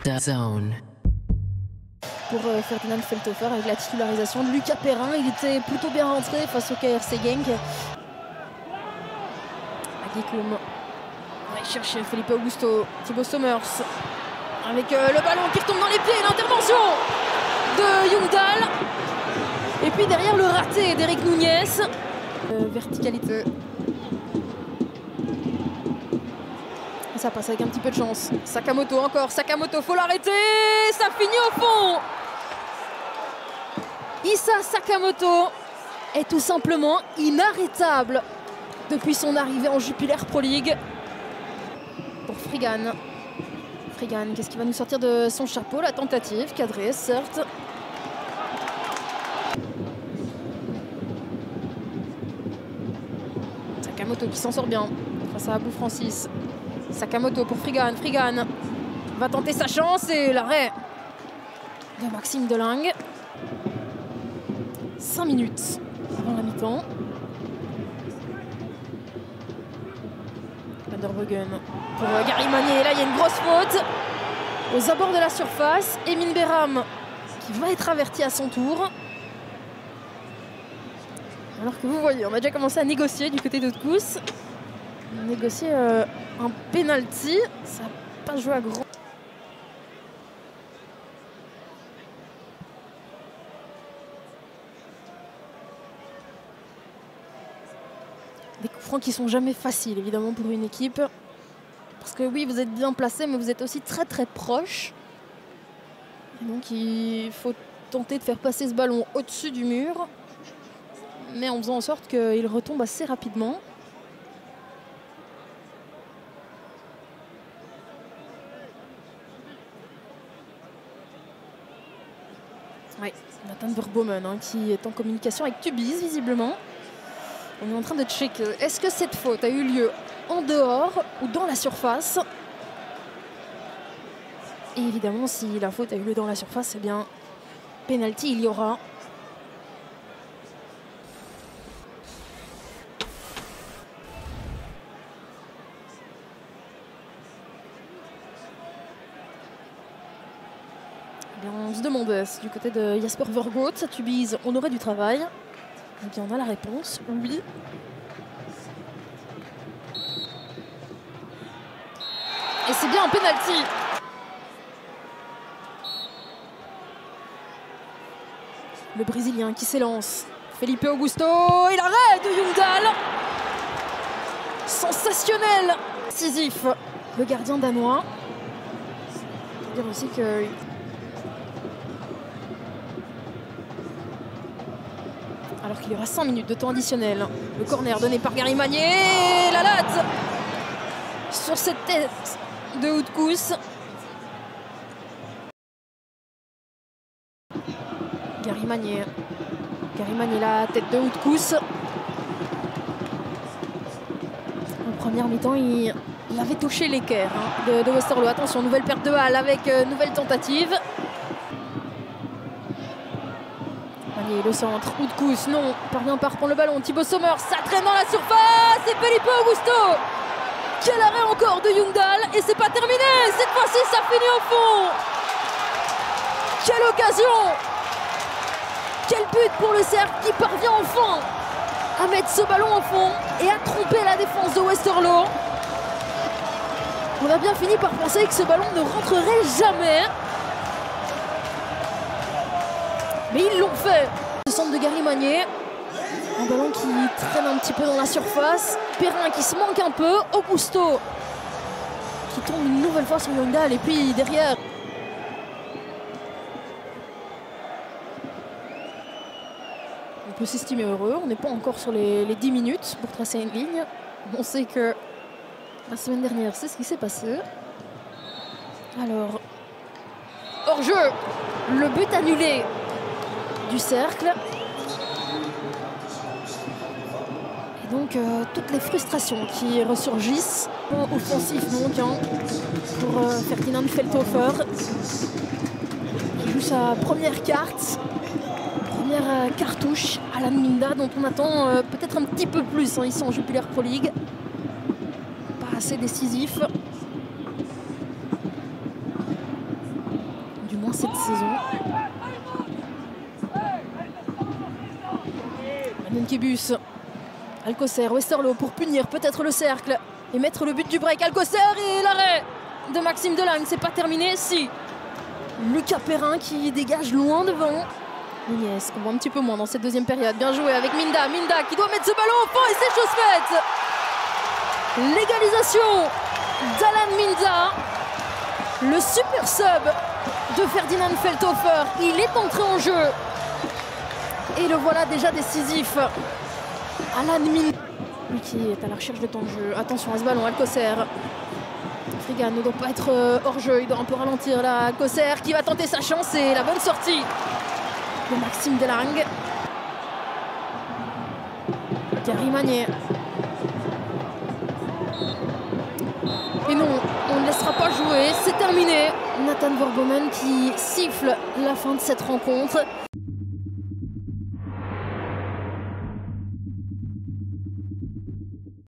DAZN. Pour Ferdinand Feldhofer avec la titularisation de Lucas Perrin. Il était plutôt bien rentré face au KRC Genk. Aguikoum va chercher Felipe Augusto, Thibaut Somers avec le ballon qui retombe dans les pieds, l'intervention de Youngdahl. Et puis derrière le raté d'Eric Nunez. Verticalité. Et ça passe avec un petit peu de chance. Sakamoto encore, Sakamoto, faut l'arrêter. Ça finit au fond. Issa Sakamoto est tout simplement inarrêtable depuis son arrivée en Jupiler Pro League. Pour Frigan. Frigan, qu'est-ce qui va nous sortir de son chapeau? La tentative, cadrée, certes. Sakamoto qui s'en sort bien face à Abou Francis. Sakamoto pour Frigan. Frigan va tenter sa chance et l'arrêt de Maxime Delingue. 5 minutes avant la mi-temps. Vanderbruggen pour Gary Magnier. Là, il y a une grosse faute aux abords de la surface. Emin Beram qui va être averti à son tour. Alors que vous voyez, on a déjà commencé à négocier du côté d'Haute-Cousse. Négocier un penalty. Ça n'a pas joué à grand. Des coups francs qui sont jamais faciles, évidemment, pour une équipe. Parce que oui, vous êtes bien placé, mais vous êtes aussi très très proche. Et donc il faut tenter de faire passer ce ballon au-dessus du mur, mais en faisant en sorte qu'il retombe assez rapidement. Oui, Nathan Verbomen qui est en communication avec Tubize, visiblement. On est en train de checker. Est-ce que cette faute a eu lieu en dehors ou dans la surface? Et évidemment, si la faute a eu lieu dans la surface, eh bien, penalty il y aura. Eh bien, on se demandait si du côté de Jasper Vergoot, ça Tubize, on aurait du travail. Eh bien, on a la réponse, oui. Et c'est bien un penalty. Le Brésilien qui s'élance. Felipe Augusto et l'arrêt de Youngdahl. Sensationnel. Décisif, le gardien danois. Il faut dire aussi que... Alors qu'il y aura 5 minutes de temps additionnel. Le corner donné par Gary Magnier. La latte sur cette tête de Haute-Cousse. Gary Magnier. Gary Magnier, la tête de Haute-Cousse. En première mi-temps, il avait touché l'équerre de Westerlo. Attention, nouvelle perte de balle avec nouvelle tentative. Magnier, le centre. Haute-Cousse, non, parvient pas à reprendre le ballon. Thibaut Somers, ça traîne dans la surface. Et Felipe Augusto. Quel arrêt encore de Youngdahl. Et c'est pas terminé. Cette fois-ci, ça finit au fond. Quelle occasion. Quel but pour le cercle qui parvient enfin à mettre ce ballon au fond et à tromper la défense de Westerlo. On a bien fini par penser que ce ballon ne rentrerait jamais. Mais ils l'ont fait. Le centre de Gary Magnier. Un ballon qui traîne un petit peu dans la surface. Perrin qui se manque un peu. Augusto qui tombe une nouvelle fois sur Youngdahl. Et puis derrière... On peut s'estimer heureux. On n'est pas encore sur les 10 minutes pour tracer une ligne. On sait que la semaine dernière, c'est ce qui s'est passé. Alors, hors-jeu, le but annulé du cercle. Et donc, toutes les frustrations qui ressurgissent. Offensif donc pour Ferdinand Feldhofer. Il joue sa première carte. Première cartouche à la Minda dont on attend peut-être un petit peu plus ici en Jupiler Pro League. Pas assez décisif. moins cette saison. Menkebus, Alcocer, Westerlo pour punir peut-être le cercle et mettre le but du break. Alcocer et l'arrêt de Maxime Delangue, c'est pas terminé. Si Lucas Perrin qui dégage loin devant. Nunez, qu'on voit un petit peu moins dans cette deuxième période. Bien joué avec Minda. Minda qui doit mettre ce ballon au fond et c'est chose faite. L'égalisation d'Alan Minda. Le super sub de Ferdinand Feldhofer. Il est entré en jeu. Et le voilà déjà décisif. Alan Minda. Lui qui est à la recherche de temps de jeu. Attention à ce ballon, Alcocer. Frigan ne doit pas être hors jeu. Il doit un peu ralentir là. Alcocer qui va tenter sa chance et la bonne sortie de Maxime Delangue. Gary Magnier. Et non, on ne laissera pas jouer, c'est terminé. Nathan Vorbomen qui siffle la fin de cette rencontre.